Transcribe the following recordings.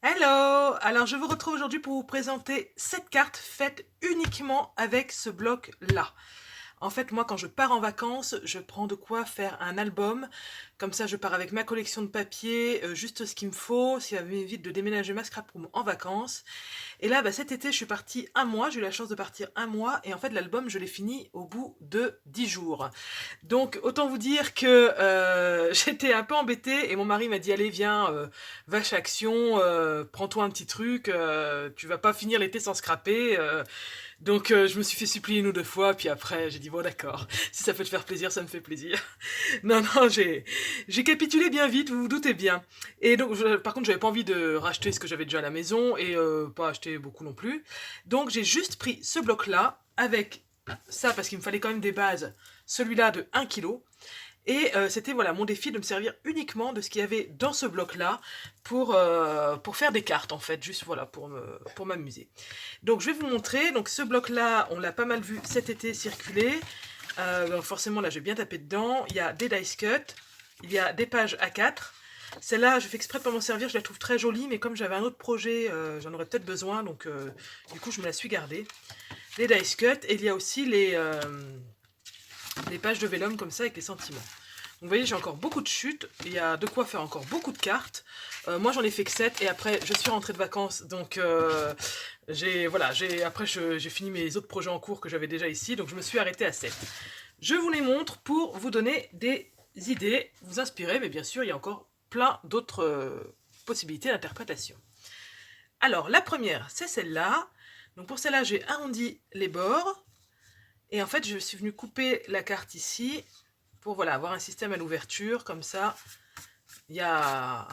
Hello! Alors je vous retrouve aujourd'hui pour vous présenter cette carte faite uniquement avec ce bloc-là. En fait, moi, quand je pars en vacances, je prends de quoi faire un album. Comme ça, je pars avec ma collection de papier, juste ce qu'il me faut, si ça m'évite de déménager ma scraproom en vacances. Et là, cet été, je suis partie un mois, j'ai eu la chance de partir un mois, et en fait, l'album, je l'ai fini au bout de 10 jours. Donc, autant vous dire que j'étais un peu embêtée, et mon mari m'a dit, allez, viens, vache action, prends-toi un petit truc, tu vas pas finir l'été sans scraper. Donc, je me suis fait supplier une ou deux fois, puis après, j'ai dit, bon, d'accord, si ça peut te faire plaisir, ça me fait plaisir. Non, non, j'ai capitulé bien vite, vous vous doutez bien. Et donc, par contre, j'avais pas envie de racheter ce que j'avais déjà à la maison et pas acheter beaucoup non plus. Donc, j'ai juste pris ce bloc-là avec ça parce qu'il me fallait quand même des bases. Celui-là de 1 kg. Et c'était voilà mon défi de me servir uniquement de ce qu'il y avait dans ce bloc-là pour faire des cartes en fait, juste voilà pour m'amuser. Donc je vais vous montrer, donc ce bloc-là, on l'a pas mal vu cet été circuler. Donc forcément là j'ai bien tapé dedans, il y a des dice cut, il y a des pages A4. Celle-là, je fais exprès de pas m'en servir, je la trouve très jolie, mais comme j'avais un autre projet, j'en aurais peut-être besoin, donc du coup je me la suis gardée. Les dice cut, et il y a aussi les pages de vélum comme ça avec les sentiments. Donc vous voyez, j'ai encore beaucoup de chutes, il y a de quoi faire encore beaucoup de cartes. Moi j'en ai fait que 7 et après je suis rentrée de vacances, donc après j'ai fini mes autres projets en cours que j'avais déjà ici, donc je me suis arrêtée à 7. Je vous les montre pour vous donner des idées, vous inspirer, mais bien sûr il y a encore plein d'autres possibilités d'interprétation. Alors la première c'est celle-là, donc pour celle-là j'ai arrondi les bords, et en fait je suis venue couper la carte ici, pour voilà, avoir un système à l'ouverture, comme ça, il y a...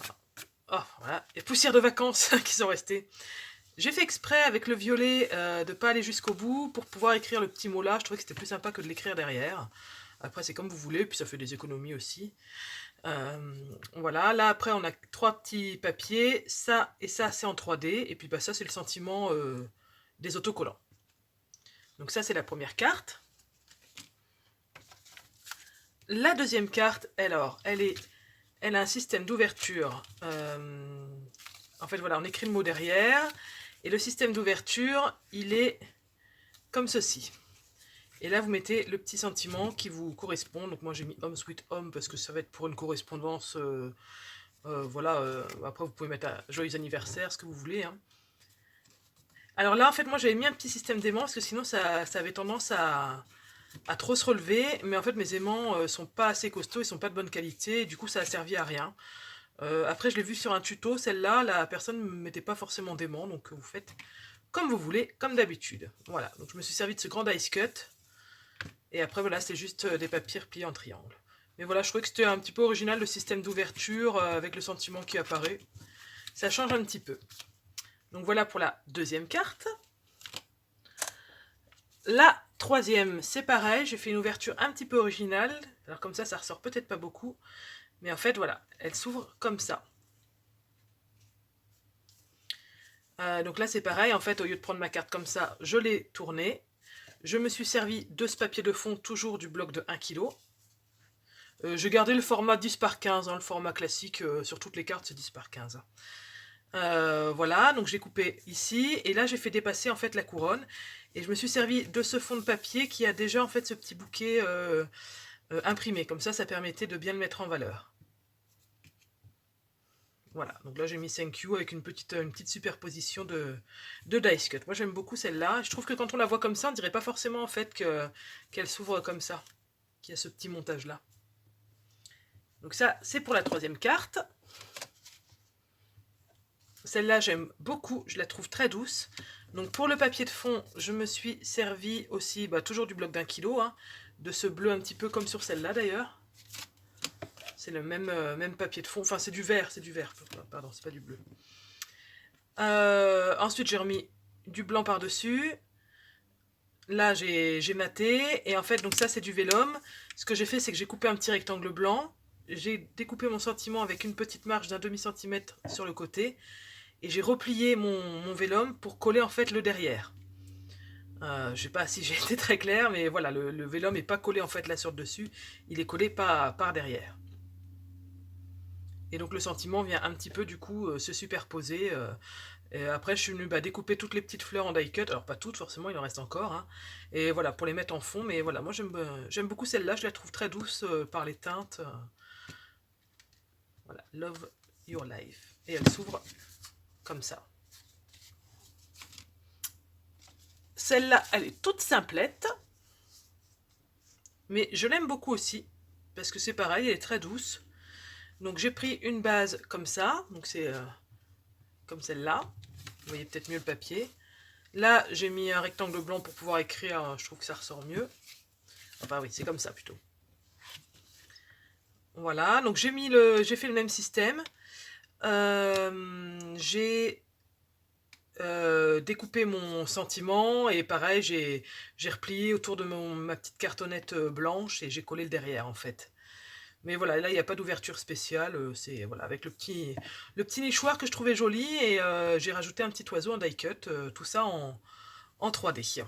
Oh, voilà, il y a poussière de vacances qui sont restées. J'ai fait exprès avec le violet de ne pas aller jusqu'au bout pour pouvoir écrire le petit mot là. Je trouvais que c'était plus sympa que de l'écrire derrière. Après, c'est comme vous voulez, puis ça fait des économies aussi. Voilà, là après, on a 3 petits papiers. Ça et ça, c'est en 3D. Et puis ça, c'est le sentiment des autocollants. Donc ça, c'est la première carte. La deuxième carte, alors, elle a un système d'ouverture. En fait, voilà, on écrit le mot derrière. Et le système d'ouverture, il est comme ceci. Et là, vous mettez le petit sentiment qui vous correspond. Donc moi, j'ai mis Home Sweet Home parce que ça va être pour une correspondance. Après, vous pouvez mettre Joyeux anniversaire, ce que vous voulez. Hein. Alors là, en fait, moi, j'avais mis un petit système d'aimants parce que sinon, ça avait tendance à trop se relever. Mais en fait, mes aimants sont pas assez costauds, ils sont pas de bonne qualité. Et du coup, ça a servi à rien. Après, je l'ai vu sur un tuto, celle-là, la personne ne mettait pas forcément d'aimant, donc vous faites comme vous voulez, comme d'habitude. Voilà, donc je me suis servi de ce grand dice cut, et après, voilà, c'est juste des papiers repliés en triangle. Mais voilà, je trouvais que c'était un petit peu original le système d'ouverture avec le sentiment qui apparaît. Ça change un petit peu. Donc voilà pour la deuxième carte. La troisième, c'est pareil, j'ai fait une ouverture un petit peu originale. Alors comme ça ressort peut-être pas beaucoup. Mais en fait, voilà, elle s'ouvre comme ça. Donc là, c'est pareil. En fait, au lieu de prendre ma carte comme ça, je l'ai tournée. Je me suis servi de ce papier de fond, toujours du bloc de 1 kg. J'ai gardé le format 10 par 15, hein, le format classique. Sur toutes les cartes, c'est 10 par 15. Voilà, donc j'ai coupé ici. Et là, j'ai fait dépasser en fait la couronne. Et je me suis servi de ce fond de papier qui a déjà en fait ce petit bouquet imprimé. Comme ça permettait de bien le mettre en valeur. Voilà, donc là j'ai mis thank you avec une petite superposition de dice cut. Moi j'aime beaucoup celle-là. Je trouve que quand on la voit comme ça, on dirait pas forcément en fait qu'elle s'ouvre comme ça, qu'il y a ce petit montage-là. Donc ça, c'est pour la troisième carte. Celle-là j'aime beaucoup, je la trouve très douce. Donc pour le papier de fond, je me suis servi aussi, toujours du bloc d'1 kg, hein, de ce bleu un petit peu comme sur celle-là d'ailleurs. C'est le même papier de fond, enfin c'est du vert, pardon, c'est pas du bleu. Ensuite, j'ai remis du blanc par-dessus. Là, j'ai maté. Et en fait, donc ça, c'est du vélum. Ce que j'ai fait, c'est que j'ai coupé un petit rectangle blanc. J'ai découpé mon sentiment avec une petite marge d'1 demi-centimètre sur le côté. Et j'ai replié mon vélum pour coller en fait le derrière. Je sais pas si j'ai été très clair, mais voilà, le vélum n'est pas collé en fait là sur le dessus. Il est collé par derrière. Et donc le sentiment vient un petit peu du coup se superposer. Et après je suis venue découper toutes les petites fleurs en die cut, alors pas toutes forcément, il en reste encore, hein. Et voilà, pour les mettre en fond, mais voilà, moi j'aime beaucoup celle-là, je la trouve très douce par les teintes. Voilà, Love Your Life. Et elle s'ouvre comme ça. Celle-là, elle est toute simplette, mais je l'aime beaucoup aussi, parce que c'est pareil, elle est très douce. Donc j'ai pris une base comme ça, donc c'est comme celle-là. Vous voyez peut-être mieux le papier. Là, j'ai mis un rectangle blanc pour pouvoir écrire, je trouve que ça ressort mieux. Enfin oui, c'est comme ça plutôt. Voilà, donc j'ai fait le même système. J'ai découpé mon sentiment et pareil, j'ai replié autour de ma petite cartonnette blanche et j'ai collé le derrière en fait. Mais voilà, là il n'y a pas d'ouverture spéciale, c'est voilà, avec le petit nichoir que je trouvais joli et j'ai rajouté un petit oiseau en die cut, tout ça en 3D.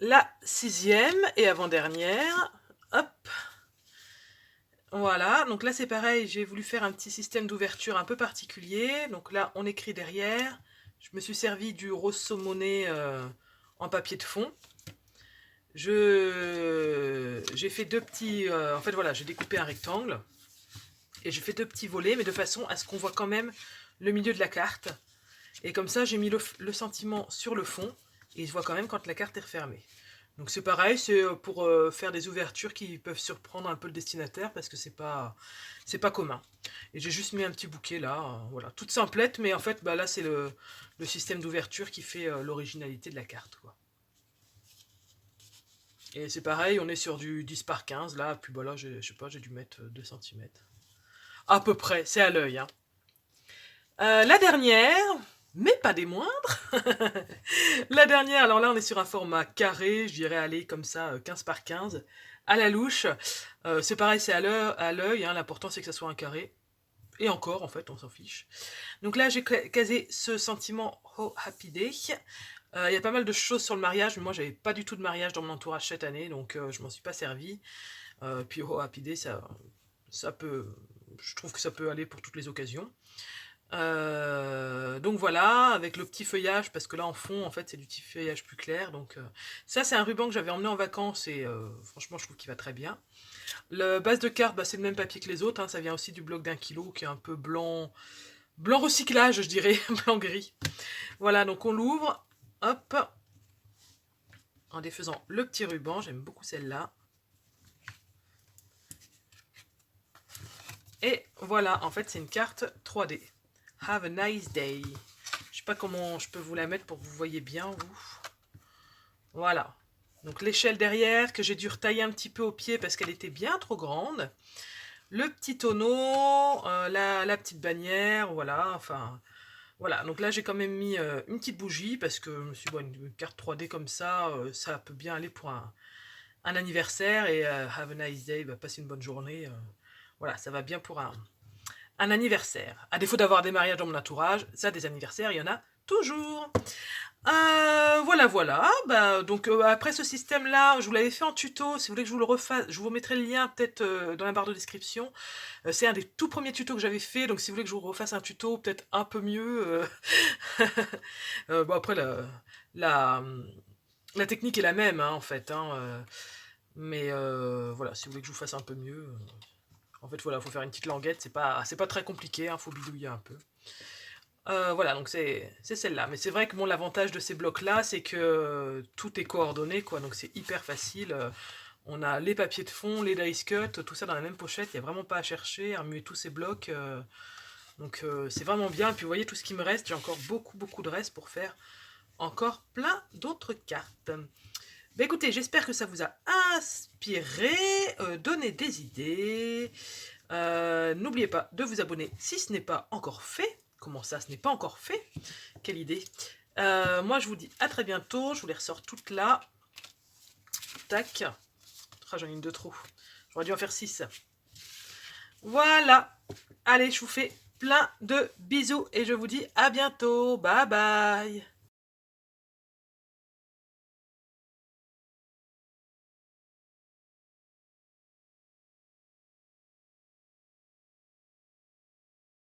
La 6e et avant-dernière, hop, voilà, donc là c'est pareil, j'ai voulu faire un petit système d'ouverture un peu particulier, donc là on écrit derrière, je me suis servi du rose saumoné en papier de fond. J'ai fait deux petits, en fait voilà, j'ai découpé un rectangle, et j'ai fait deux petits volets, mais de façon à ce qu'on voit quand même le milieu de la carte, et comme ça j'ai mis le sentiment sur le fond, et il se voit quand même quand la carte est refermée. Donc c'est pareil, c'est pour faire des ouvertures qui peuvent surprendre un peu le destinataire parce que c'est pas commun. Et j'ai juste mis un petit bouquet là, voilà, toute simplette, mais en fait là c'est le système d'ouverture qui fait l'originalité de la carte, quoi. Et c'est pareil, on est sur du 10 par 15 là, puis là je sais pas, j'ai dû mettre 2 cm. À peu près, c'est à l'œil, hein. La dernière, mais pas des moindres. La dernière, alors là on est sur un format carré, je dirais aller comme ça 15 par 15 à la louche. C'est pareil, c'est à l'œil, hein, l'important c'est que ça soit un carré. Et encore en fait, on s'en fiche. Donc là j'ai casé ce sentiment Oh Happy Day. Il y a pas mal de choses sur le mariage, mais moi j'avais pas du tout de mariage dans mon entourage cette année, donc je m'en suis pas servi. Puis Oh Happy Day, ça peut, je trouve que ça peut aller pour toutes les occasions. Donc voilà, avec le petit feuillage, parce que là en fond, en fait, c'est du petit feuillage plus clair. Donc ça, c'est un ruban que j'avais emmené en vacances et franchement, je trouve qu'il va très bien. Le base de carte, c'est le même papier que les autres, hein, ça vient aussi du bloc d'1 kilo qui est un peu blanc, blanc recyclage, je dirais, blanc-gris. Voilà, donc on l'ouvre, hop, en défaisant le petit ruban, j'aime beaucoup celle-là. Et voilà, en fait, c'est une carte 3D. Have a nice day. Je sais pas comment je peux vous la mettre pour que vous voyez bien, vous. Voilà. Donc l'échelle derrière, que j'ai dû retailler un petit peu au pied parce qu'elle était bien trop grande. Le petit tonneau, la petite bannière, voilà, enfin... Voilà, donc là j'ai quand même mis une petite bougie parce que je me suis dit, bon, une carte 3D comme ça, ça peut bien aller pour un anniversaire et have a nice day, passer une bonne journée. Voilà, ça va bien pour un anniversaire. À défaut d'avoir des mariages dans mon entourage, ça, des anniversaires, il y en a toujours. Voilà. Donc après ce système-là, je vous l'avais fait en tuto. Si vous voulez que je vous le refasse, je vous mettrai le lien peut-être dans la barre de description. C'est un des tout premiers tutos que j'avais fait. Donc si vous voulez que je vous refasse un tuto, peut-être un peu mieux. Bon après la technique est la même, hein, en fait. Hein, mais voilà, si vous voulez que je vous fasse un peu mieux. En fait, voilà, faut faire une petite languette, c'est pas très compliqué, hein, faut bidouiller un peu. Voilà, donc c'est celle-là. Mais c'est vrai que bon, l'avantage de ces blocs-là, c'est que tout est coordonné, quoi, donc c'est hyper facile. On a les papiers de fond, les dice cut, tout ça dans la même pochette, il n'y a vraiment pas à chercher, à remuer tous ces blocs. Donc c'est vraiment bien. Et puis vous voyez tout ce qui me reste, j'ai encore beaucoup de reste pour faire encore plein d'autres cartes. Bah écoutez, j'espère que ça vous a inspiré, donné des idées. N'oubliez pas de vous abonner si ce n'est pas encore fait. Comment ça, ce n'est pas encore fait? Quelle idée. Moi, je vous dis à très bientôt. Je vous les ressors toutes là. Tac. Ah, j'en ai une de trop. J'aurais dû en faire 6. Voilà. Allez, je vous fais plein de bisous et je vous dis à bientôt. Bye bye.